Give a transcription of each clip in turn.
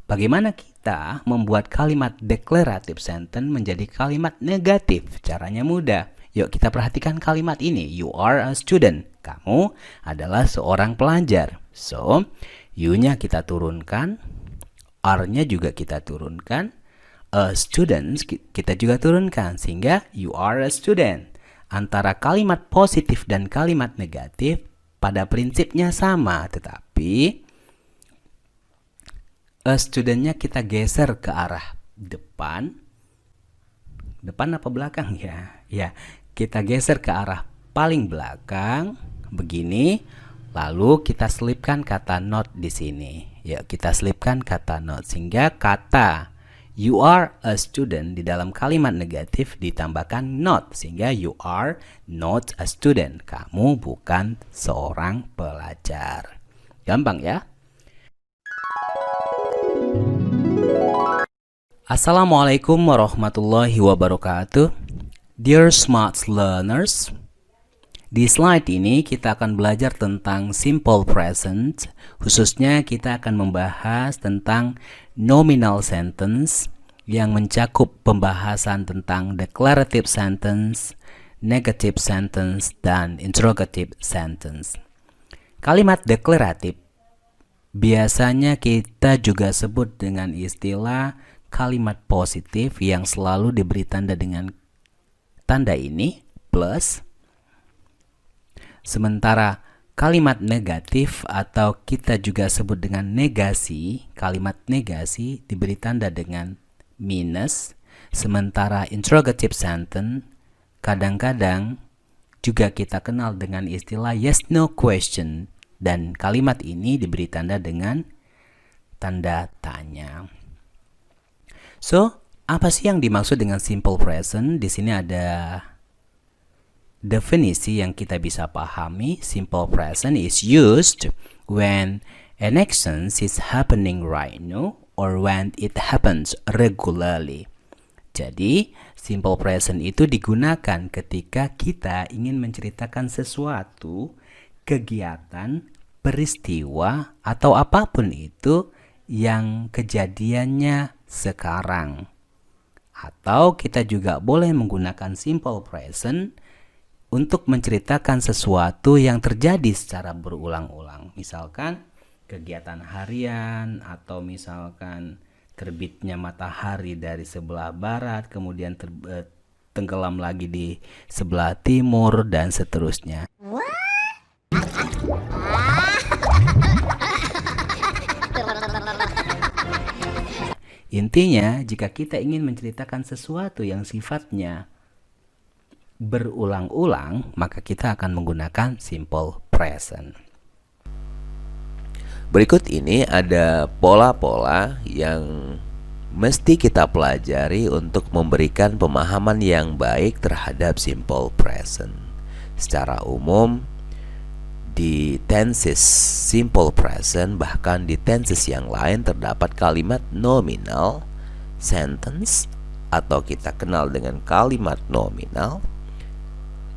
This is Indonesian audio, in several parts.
bagaimana kita membuat kalimat declarative sentence menjadi kalimat negatif? Caranya mudah. Yuk kita perhatikan kalimat ini. You are a student. Kamu adalah seorang pelajar. So, you-nya kita turunkan, R-nya juga kita turunkan, a student kita juga turunkan, sehingga you are a student. Antara kalimat positif dan kalimat negatif pada prinsipnya sama, tetapi studentnya kita geser ke arah depan. Depan apa belakang ya? Ya, kita geser ke arah paling belakang begini. Lalu kita selipkan kata not di sini. Ya, kita selipkan kata not sehingga kata you are a student di dalam kalimat negatif ditambahkan not sehingga you are not a student. Kamu bukan seorang pelajar. Gampang ya? Assalamualaikum warahmatullahi wabarakatuh. Dear smart learners, di slide ini kita akan belajar tentang simple present. Khususnya kita akan membahas tentang nominal sentence yang mencakup pembahasan tentang declarative sentence, negative sentence, dan interrogative sentence. Kalimat deklaratif biasanya kita juga sebut dengan istilah kalimat positif yang selalu diberi tanda dengan tanda ini plus. Sementara kalimat negatif atau kita juga sebut dengan negasi, kalimat negasi diberi tanda dengan minus. Sementara interrogative sentence kadang-kadang juga kita kenal dengan istilah yes no question, dan kalimat ini diberi tanda dengan tanda tanya. So, apa sih yang dimaksud dengan simple present? Di sini ada definisi yang kita bisa pahami. Simple present is used when an action is happening right now or when it happens regularly. Jadi, simple present itu digunakan ketika kita ingin menceritakan sesuatu, kegiatan, peristiwa, atau apapun itu yang kejadiannya sekarang. Atau kita juga boleh menggunakan simple present untuk menceritakan sesuatu yang terjadi secara berulang-ulang. Misalkan kegiatan harian, atau misalkan terbitnya matahari dari sebelah barat, kemudian tenggelam lagi di sebelah timur, dan seterusnya. Intinya, jika kita ingin menceritakan sesuatu yang sifatnya berulang-ulang, maka kita akan menggunakan simple present. Berikut ini ada pola-pola yang mesti kita pelajari untuk memberikan pemahaman yang baik terhadap simple present. Secara umum, di tenses simple present, bahkan di tenses yang lain, terdapat kalimat nominal sentence atau kita kenal dengan kalimat nominal.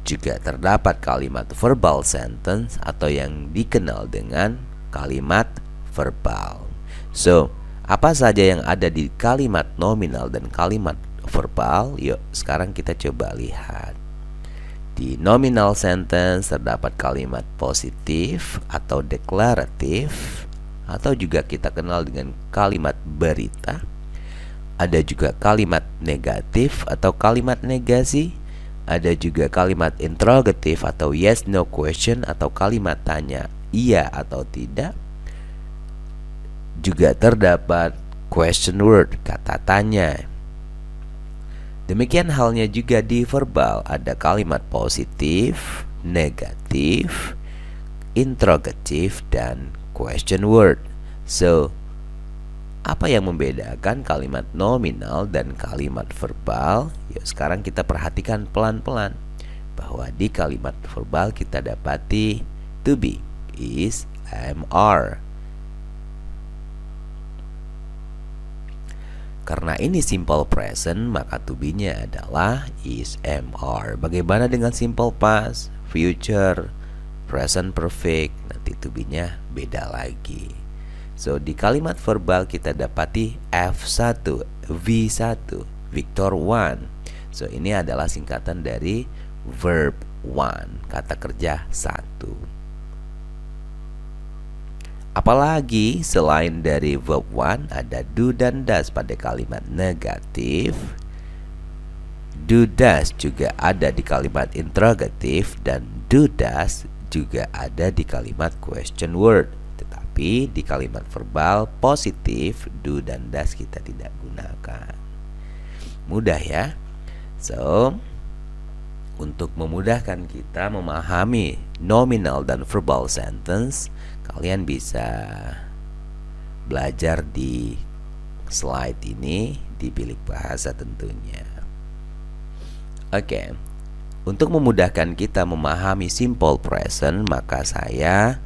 Juga terdapat kalimat verbal sentence atau yang dikenal dengan kalimat verbal. So, apa saja yang ada di kalimat nominal dan kalimat verbal? Yuk, sekarang kita coba lihat. Di nominal sentence terdapat kalimat positif atau deklaratif, atau juga kita kenal dengan kalimat berita. Ada juga kalimat negatif atau kalimat negasi. Ada juga kalimat interrogatif atau yes no question atau kalimat tanya iya atau tidak. Juga terdapat question word, kata tanya. Demikian halnya juga di verbal, ada kalimat positif, negatif, interrogatif, dan question word. So, apa yang membedakan kalimat nominal dan kalimat verbal? Yuk sekarang kita perhatikan pelan-pelan bahwa di kalimat verbal kita dapati to be, is, am, are. Karena ini simple present, maka to be-nya adalah is, am, are. Bagaimana dengan simple past, future, present perfect? Nanti to be-nya beda lagi. So, di kalimat verbal kita dapati F1, V1, Victor 1. So, ini adalah singkatan dari verb 1, kata kerja 1. Apalagi selain dari verb 1 ada do dan does pada kalimat negatif. Do does juga ada di kalimat interrogatif dan do does juga ada di kalimat question word. Tetapi di kalimat verbal positif do dan does kita tidak gunakan. Mudah ya. So, untuk memudahkan kita memahami nominal dan verbal sentence, kalian bisa belajar di slide ini di bilik bahasa tentunya. Oke. Untuk memudahkan kita memahami simple present, maka saya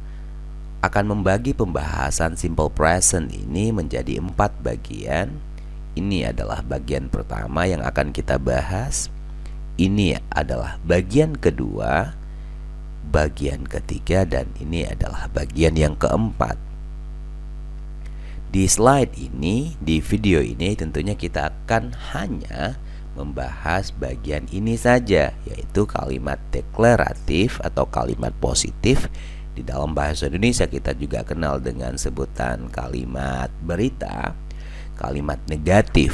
akan membagi pembahasan simple present ini menjadi 4 bagian. Ini adalah bagian pertama yang akan kita bahas. Ini adalah bagian kedua, bagian ketiga, dan ini adalah bagian yang keempat. Di slide ini, di video ini tentunya kita akan hanya membahas bagian ini saja, yaitu kalimat deklaratif atau kalimat positif. Di dalam bahasa Indonesia kita juga kenal dengan sebutan kalimat berita, kalimat negatif,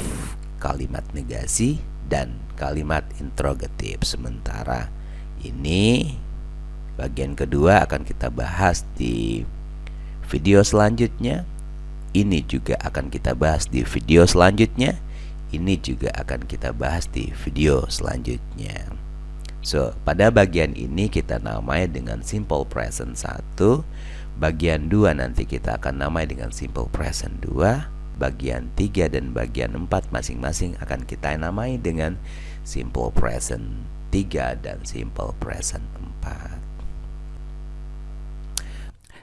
kalimat negasi, dan kalimat interrogatif. Sementara ini bagian kedua akan kita bahas di video selanjutnya. Ini juga akan kita bahas di video selanjutnya. Ini juga akan kita bahas di video selanjutnya. So, pada bagian ini kita namai dengan simple present 1. Bagian 2 nanti kita akan namai dengan simple present 2. Bagian 3 dan bagian 4 masing-masing akan kita namai dengan simple present 3 dan simple present 4.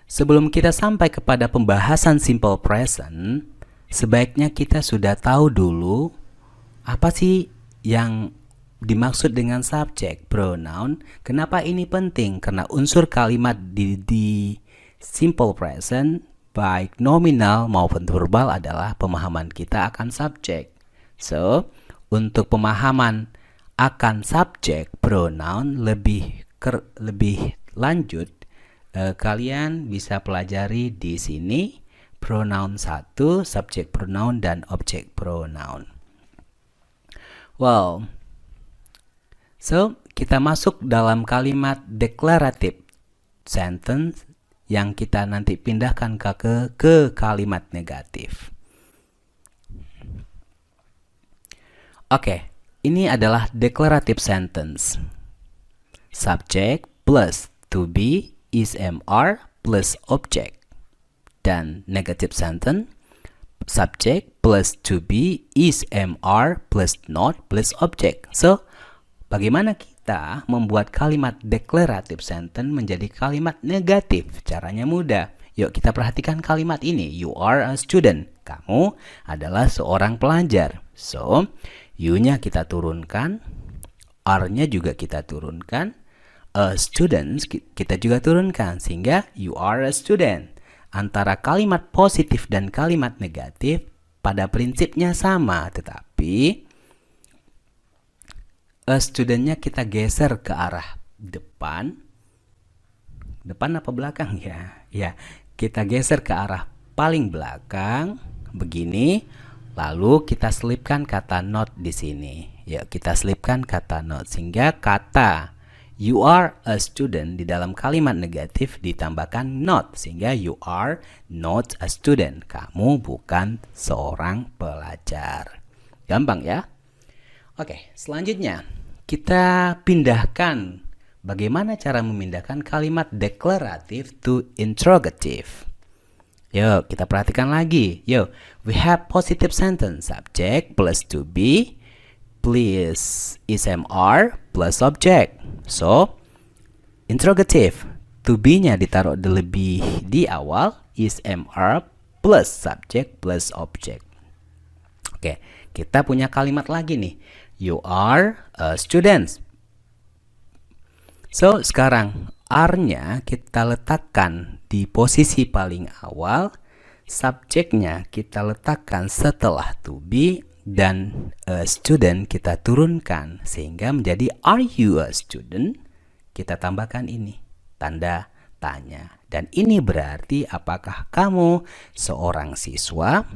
Sebelum kita sampai kepada pembahasan simple present, sebaiknya kita sudah tahu dulu apa sih yang dimaksud dengan subject, pronoun. Kenapa ini penting? Karena unsur kalimat di simple present, baik nominal maupun verbal, adalah pemahaman kita akan subject. So, untuk pemahaman akan subject pronoun lebih lanjut, kalian bisa pelajari di sini pronoun 1, subject pronoun, dan object pronoun. Well, so kita masuk dalam kalimat declarative sentence yang kita nanti pindahkan ke kalimat negatif. Oke, ini adalah declarative sentence. Subject plus to be is MR plus object. Dan negative sentence, subject plus to be is MR plus not plus object. So, bagaimana kita membuat kalimat declarative sentence menjadi kalimat negatif? Caranya mudah. Yuk kita perhatikan kalimat ini. You are a student. Kamu adalah seorang pelajar. So, you-nya kita turunkan, R-nya juga kita turunkan, a student kita juga turunkan, sehingga you are a student. Antara kalimat positif dan kalimat negatif pada prinsipnya sama, tetapi studentnya kita geser ke arah depan apa belakang ya? Ya, kita geser ke arah paling belakang begini, lalu kita selipkan kata not di sini. Ya, kita selipkan kata not sehingga kata you are a student di dalam kalimat negatif ditambahkan not, sehingga you are not a student. Kamu bukan seorang pelajar. Gampang ya? Oke, selanjutnya kita pindahkan. Bagaimana cara memindahkan kalimat declarative to interrogative? Yuk, kita perhatikan lagi. Yuk, we have positive sentence, subject plus to be plus is MR plus object. So, interrogative, to be-nya ditaruh lebih di awal, is MR plus subject plus object. Oke, kita punya kalimat lagi nih. You are a student. So, sekarang R-nya kita letakkan di posisi paling awal, subjeknya kita letakkan setelah to be dan a student kita turunkan sehingga menjadi are you a student? Kita tambahkan ini, tanda tanya. Dan ini berarti apakah kamu seorang siswa?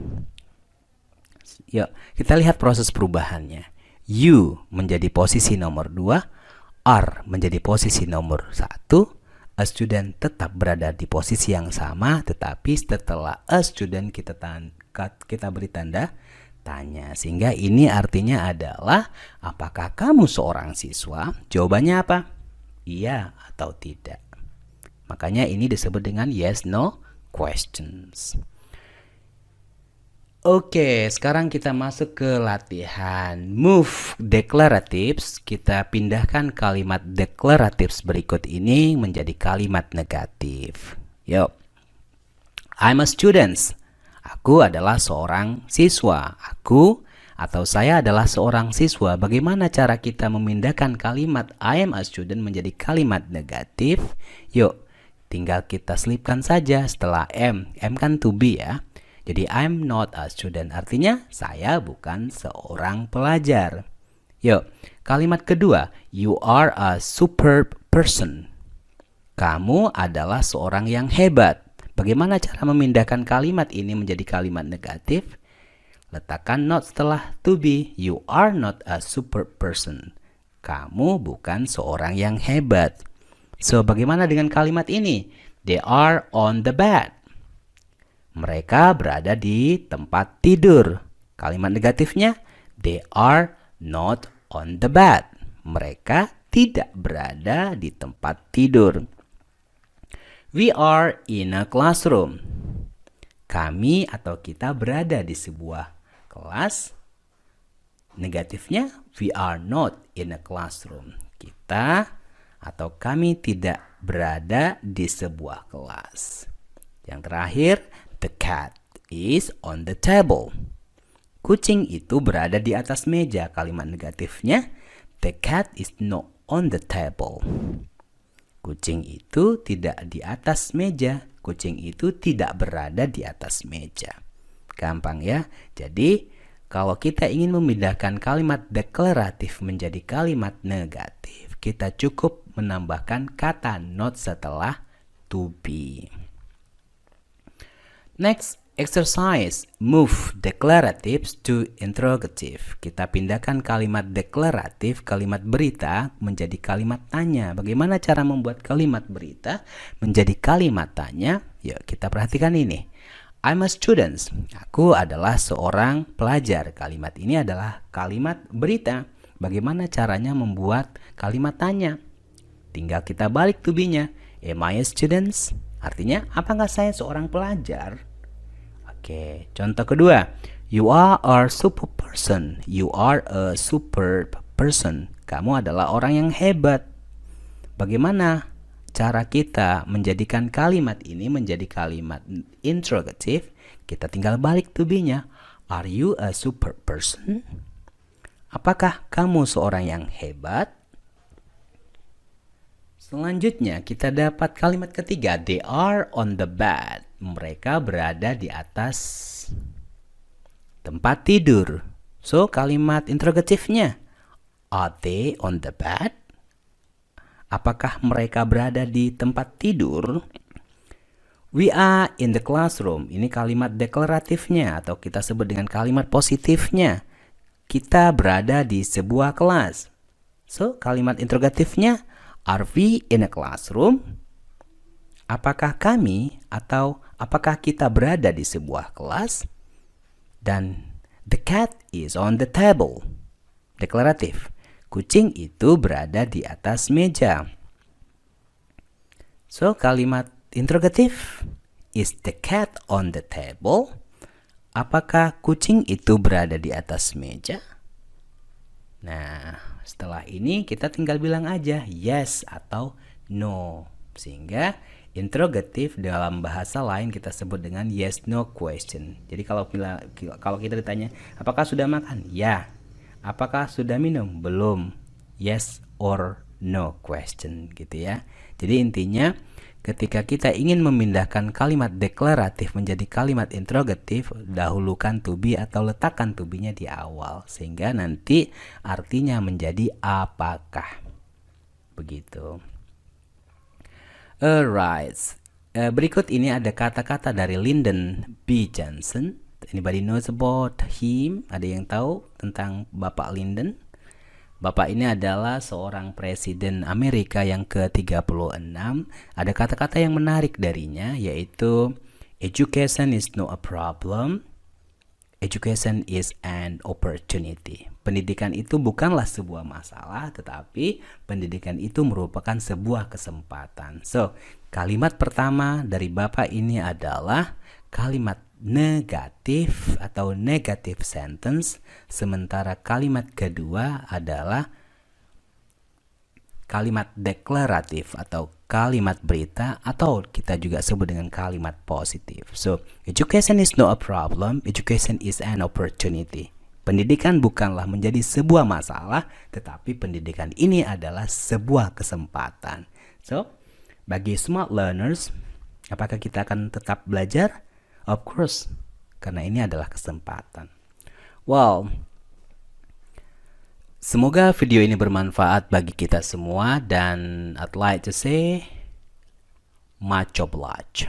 Yuk, kita lihat proses perubahannya. You menjadi posisi nomor 2, are menjadi posisi nomor 1, a student tetap berada di posisi yang sama, tetapi setelah a student kita beri tanda tanya. Sehingga ini artinya adalah apakah kamu seorang siswa? Jawabannya apa? Iya atau tidak. Makanya ini disebut dengan yes no questions. Oke, sekarang kita masuk ke latihan move declaratives. Kita pindahkan kalimat declaratives berikut ini menjadi kalimat negatif. Yuk. I'm a student. Aku adalah seorang siswa. Aku atau saya adalah seorang siswa. Bagaimana cara kita memindahkan kalimat I am a student menjadi kalimat negatif? Yuk, tinggal kita selipkan saja setelah am. Am kan to be ya. Jadi I'm not a student artinya saya bukan seorang pelajar. Yuk, kalimat kedua, you are a superb person. Kamu adalah seorang yang hebat. Bagaimana cara memindahkan kalimat ini menjadi kalimat negatif? Letakkan not setelah to be. You are not a superb person. Kamu bukan seorang yang hebat. So, bagaimana dengan kalimat ini? They are on the bed. Mereka berada di tempat tidur. Kalimat negatifnya, they are not on the bed. Mereka tidak berada di tempat tidur. We are in a classroom. Kami atau kita berada di sebuah kelas. Negatifnya, we are not in a classroom. Kita atau kami tidak berada di sebuah kelas. Yang terakhir, the cat is on the table. Kucing itu berada di atas meja. Kalimat negatifnya, the cat is not on the table. Kucing itu tidak di atas meja. Kucing itu tidak berada di atas meja. Gampang ya. Jadi, kalau kita ingin memindahkan kalimat deklaratif menjadi kalimat negatif, kita cukup menambahkan kata not setelah to be. Next, exercise move declaratives to interrogative. Kita pindahkan kalimat deklaratif, kalimat berita menjadi kalimat tanya. Bagaimana cara membuat kalimat berita menjadi kalimat tanya? Yuk kita perhatikan ini. I'm a student. Aku adalah seorang pelajar. Kalimat ini adalah kalimat berita. Bagaimana caranya membuat kalimat tanya? Tinggal kita balik to be-nya. Am I a student? Artinya, apakah saya seorang pelajar? Oke, contoh kedua. You are a super person. You are a super person. Kamu adalah orang yang hebat. Bagaimana cara kita menjadikan kalimat ini menjadi kalimat interrogative? Kita tinggal balik to be-nya. Are you a super person? Apakah kamu seorang yang hebat? Selanjutnya kita dapat kalimat ketiga. They are on the bed. Mereka berada di atas tempat tidur. So kalimat interrogatifnya, are they on the bed? Apakah mereka berada di tempat tidur? We are in the classroom. Ini kalimat deklaratifnya atau kita sebut dengan kalimat positifnya. Kita berada di sebuah kelas. So kalimat interrogatifnya, are we in a classroom? Apakah kami atau apakah kita berada di sebuah kelas? Dan the cat is on the table. Deklaratif. Kucing itu berada di atas meja. So kalimat interrogatif, is the cat on the table? Apakah kucing itu berada di atas meja? Nah, setelah ini kita tinggal bilang aja yes atau no. Sehingga interrogatif dalam bahasa lain kita sebut dengan yes no question. Jadi kalau kita ditanya, apakah sudah makan? Ya. Apakah sudah minum? Belum. Yes or no question gitu ya. Jadi intinya ketika kita ingin memindahkan kalimat deklaratif menjadi kalimat interrogatif, dahulukan to be atau letakkan to be-nya di awal, sehingga nanti artinya menjadi apakah. Begitu. Alright. Berikut ini ada kata-kata dari Lyndon B. Johnson. Anybody knows about him? Ada yang tahu tentang Bapak Lyndon? Bapak ini adalah seorang presiden Amerika yang ke-36. Ada kata-kata yang menarik darinya, yaitu education is not a problem, education is an opportunity. Pendidikan itu bukanlah sebuah masalah, tetapi pendidikan itu merupakan sebuah kesempatan. So, kalimat pertama dari Bapak ini adalah kalimat negatif atau negative sentence, sementara kalimat kedua adalah kalimat deklaratif atau kalimat berita, atau kita juga sebut dengan kalimat positif. So, education is not a problem, education is an opportunity. Pendidikan bukanlah menjadi sebuah masalah, tetapi pendidikan ini adalah sebuah kesempatan. So, bagi smart learners, apakah kita akan tetap belajar? Of course, karena ini adalah kesempatan. Well, semoga video ini bermanfaat bagi kita semua, dan I'd like to say much obliged.